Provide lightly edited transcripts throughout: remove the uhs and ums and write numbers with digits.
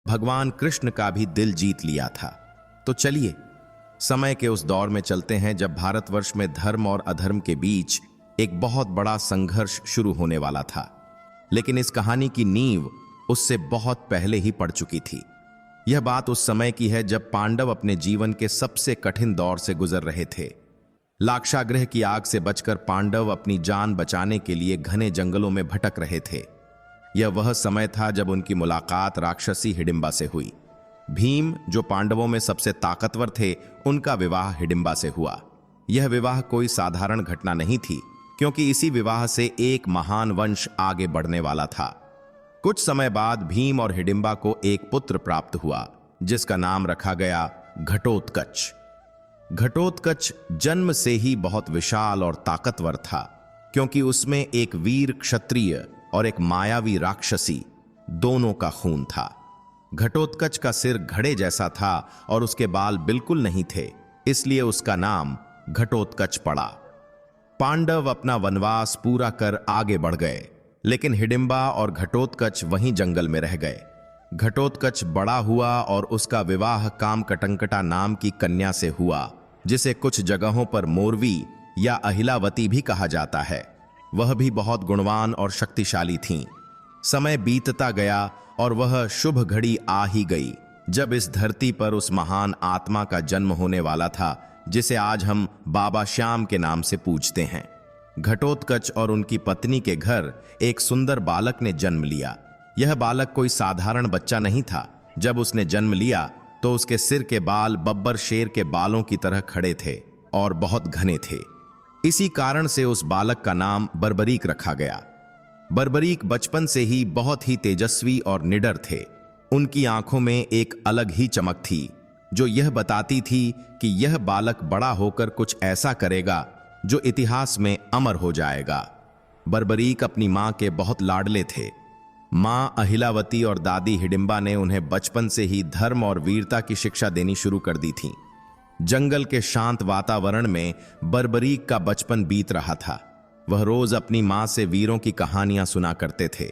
भगवान कृष्ण का भी दिल जीत लिया था। तो चलिए समय के उस दौर में चलते हैं जब भारतवर्ष में धर्म और अधर्म के बीच एक बहुत बड़ा संघर्ष शुरू होने वाला था। लेकिन इस कहानी की नींव उससे बहुत पहले ही पड़ चुकी थी। यह बात उस समय की है जब पांडव अपने जीवन के सबसे कठिन दौर से गुजर रहे थे। लाक्षागृह की आग से बचकर पांडव अपनी जान बचाने के लिए घने जंगलों में भटक रहे थे। यह वह समय था जब उनकी मुलाकात राक्षसी हिडिंबा से हुई। भीम, जो पांडवों में सबसे ताकतवर थे, उनका विवाह हिडिंबा से हुआ। यह विवाह कोई साधारण घटना नहीं थी, क्योंकि इसी विवाह से एक महान वंश आगे बढ़ने वाला था। कुछ समय बाद भीम और हिडिंबा को एक पुत्र प्राप्त हुआ, जिसका नाम रखा गया घटोत्कच। घटोत्कच जन्म से ही बहुत विशाल और ताकतवर था, क्योंकि उसमें एक वीर क्षत्रिय और एक मायावी राक्षसी दोनों का खून था। घटोत्कच का सिर घड़े जैसा था और उसके बाल बिल्कुल नहीं थे, इसलिए उसका नाम घटोत्कच पड़ा। पांडव अपना वनवास पूरा कर आगे बढ़ गए, लेकिन हिडिंबा और घटोत्कच वहीं जंगल में रह गए। घटोत्कच बड़ा हुआ और उसका विवाह कामकटंकटा नाम की कन्या से हुआ, जिसे कुछ जगहों पर मोरवी या अहिलावती भी कहा जाता है। वह भी बहुत गुणवान और शक्तिशाली थीं। समय बीतता गया और वह शुभ घड़ी आ ही गई जब इस धरती पर उस महान आत्मा का जन्म होने वाला था, जिसे आज हम बाबा श्याम के नाम से पूजते हैं। घटोत्कच और उनकी पत्नी के घर एक सुंदर बालक ने जन्म लिया। यह बालक कोई साधारण बच्चा नहीं था। जब उसने जन्म लिया तो उसके सिर के बाल बब्बर शेर के बालों की तरह खड़े थे और बहुत घने थे। इसी कारण से उस बालक का नाम बर्बरीक रखा गया। बर्बरीक बचपन से ही बहुत ही तेजस्वी और निडर थे। उनकी आंखों में एक अलग ही चमक थी, जो यह बताती थी कि यह बालक बड़ा होकर कुछ ऐसा करेगा जो इतिहास में अमर हो जाएगा। बर्बरीक अपनी मां के बहुत लाडले थे। मां अहिलावती और दादी हिडिंबा ने उन्हें बचपन से ही धर्म और वीरता की शिक्षा देनी शुरू कर दी थी। जंगल के शांत वातावरण में बर्बरीक का बचपन बीत रहा था। वह रोज अपनी मां से वीरों की कहानियां सुना करते थे।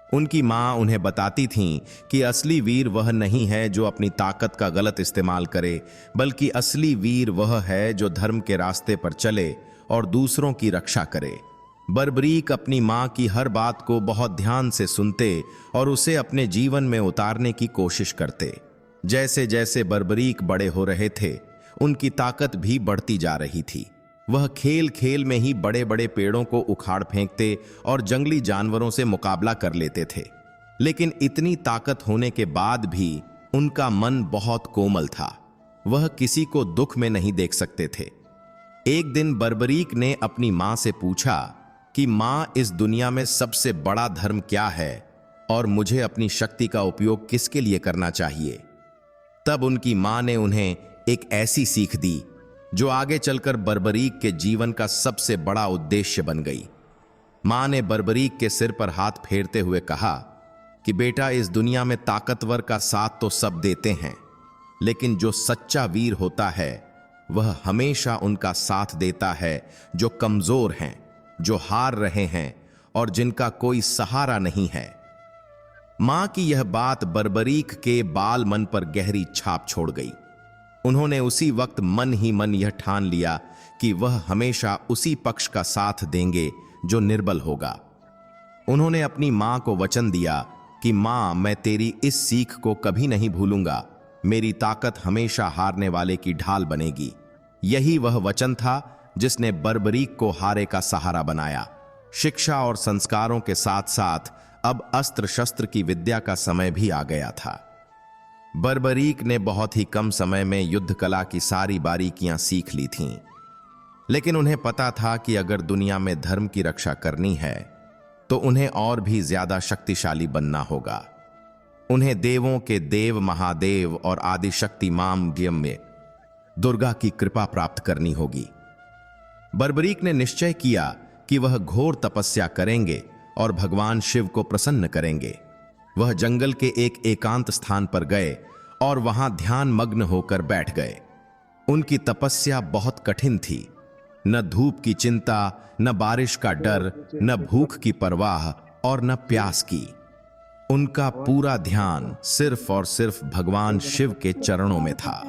उनकी मां उन्हें बताती थीं कि असली वीर वह नहीं है जो अपनी ताकत का गलत इस्तेमाल करे, बल्कि असली वीर वह है जो धर्म के रास्ते पर चले और दूसरों की रक्षा करे। बर्बरीक अपनी मां की हर बात को बहुत ध्यान से सुनते और उसे अपने जीवन में उतारने की कोशिश करते। जैसे जैसे बर्बरीक बड़े हो रहे थे, उनकी ताकत भी बढ़ती जा रही थी। वह खेल खेल में ही बड़े बड़े पेड़ों को उखाड़ फेंकते और जंगली जानवरों से मुकाबला कर लेते थे। लेकिन इतनी ताकत होने के बाद भी उनका मन बहुत कोमल था। वह किसी को दुख में नहीं देख सकते थे। एक दिन बर्बरीक ने अपनी मां से पूछा कि मां, इस दुनिया में सबसे बड़ा धर्म क्या है और मुझे अपनी शक्ति का उपयोग किसके लिए करना चाहिए? तब उनकी मां ने उन्हें एक ऐसी सीख दी जो आगे चलकर बर्बरीक के जीवन का सबसे बड़ा उद्देश्य बन गई। मां ने बर्बरीक के सिर पर हाथ फेरते हुए कहा कि बेटा, इस दुनिया में ताकतवर का साथ तो सब देते हैं, लेकिन जो सच्चा वीर होता है वह हमेशा उनका साथ देता है जो कमजोर हैं, जो हार रहे हैं और जिनका कोई सहारा नहीं है। मां की यह बात बर्बरीक के बाल मन पर गहरी छाप छोड़ गई। उन्होंने उसी वक्त मन ही मन यह ठान लिया कि वह हमेशा उसी पक्ष का साथ देंगे जो निर्बल होगा। उन्होंने अपनी मां को वचन दिया कि मां, मैं तेरी इस सीख को कभी नहीं भूलूंगा। मेरी ताकत हमेशा हारने वाले की ढाल बनेगी। यही वह वचन था जिसने बर्बरीक को हारे का सहारा बनाया। शिक्षा और संस्कारों के साथ साथ अब अस्त्र शस्त्र की विद्या का समय भी आ गया था। बर्बरीक ने बहुत ही कम समय में युद्ध कला की सारी बारीकियां सीख ली थीं, लेकिन उन्हें पता था कि अगर दुनिया में धर्म की रक्षा करनी है तो उन्हें और भी ज्यादा शक्तिशाली बनना होगा। उन्हें देवों के देव महादेव और आदिशक्ति मां में दुर्गा की कृपा प्राप्त करनी होगी। बर्बरीक ने निश्चय किया कि वह घोर तपस्या करेंगे और भगवान शिव को प्रसन्न करेंगे। वह जंगल के एक एकांत स्थान पर गए और वहां ध्यान मग्न होकर बैठ गए। उनकी तपस्या बहुत कठिन थी। न धूप की चिंता, न बारिश का डर, न भूख की परवाह और न प्यास की। उनका पूरा ध्यान सिर्फ और सिर्फ भगवान शिव के चरणों में था।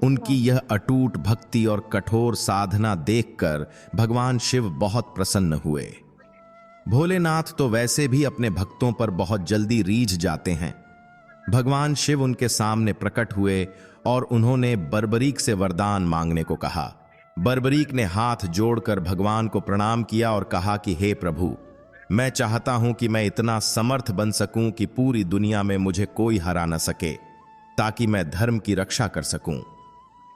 उनकी यह अटूट भक्ति और कठोर साधना देखकर भगवान शिव बहुत प्रसन्न हुए। भोलेनाथ तो वैसे भी अपने भक्तों पर बहुत जल्दी रीझ जाते हैं। भगवान शिव उनके सामने प्रकट हुए और उन्होंने बर्बरीक से वरदान मांगने को कहा। बर्बरीक ने हाथ जोड़कर भगवान को प्रणाम किया और कहा कि हे प्रभु, मैं चाहता हूं कि मैं इतना समर्थ बन सकूं कि पूरी दुनिया में मुझे कोई हरा न सके, ताकि मैं धर्म की रक्षा कर सकूं।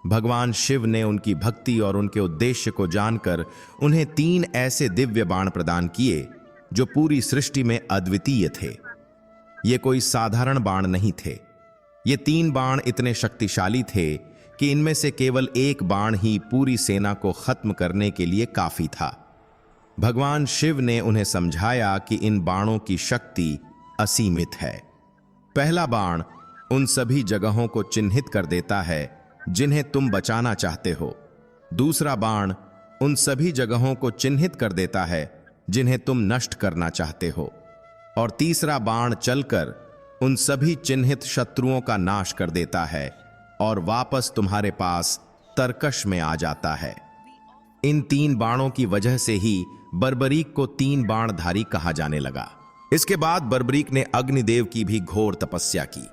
भगवान शिव ने उनकी भक्ति और उनके उद्देश्य को जानकर उन्हें 3 ऐसे दिव्य बाण प्रदान किए जो पूरी सृष्टि में अद्वितीय थे। ये कोई साधारण बाण नहीं थे। ये 3 बाण इतने शक्तिशाली थे कि इनमें से केवल एक बाण ही पूरी सेना को खत्म करने के लिए काफी था। भगवान शिव ने उन्हें समझाया कि इन बाणों की शक्ति असीमित है। पहला बाण उन सभी जगहों को चिन्हित कर देता है जिन्हें तुम बचाना चाहते हो। दूसरा बाण उन सभी जगहों को चिन्हित कर देता है जिन्हें तुम नष्ट करना चाहते हो। और तीसरा बाण चलकर उन सभी चिन्हित शत्रुओं का नाश कर देता है और वापस तुम्हारे पास तरकश में आ जाता है। इन 3 बाणों की वजह से ही बर्बरीक को 3 बाणधारी कहा जाने लगा। इसके बाद बर्बरीक ने अग्निदेव की भी घोर तपस्या की।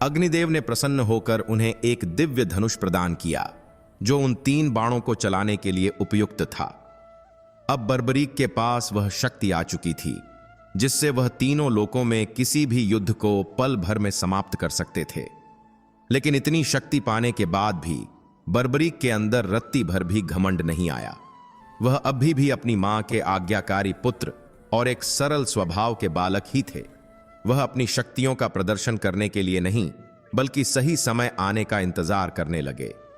अग्निदेव ने प्रसन्न होकर उन्हें एक दिव्य धनुष प्रदान किया जो उन 3 बाणों को चलाने के लिए उपयुक्त था। अब बर्बरीक के पास वह शक्ति आ चुकी थी जिससे वह तीनों लोकों में किसी भी युद्ध को पल भर में समाप्त कर सकते थे। लेकिन इतनी शक्ति पाने के बाद भी बर्बरीक के अंदर रत्ती भर भी घमंड नहीं आया। वह अभी भी अपनी मां के आज्ञाकारी पुत्र और एक सरल स्वभाव के बालक ही थे। वह अपनी शक्तियों का प्रदर्शन करने के लिए नहीं, बल्कि सही समय आने का इंतजार करने लगे।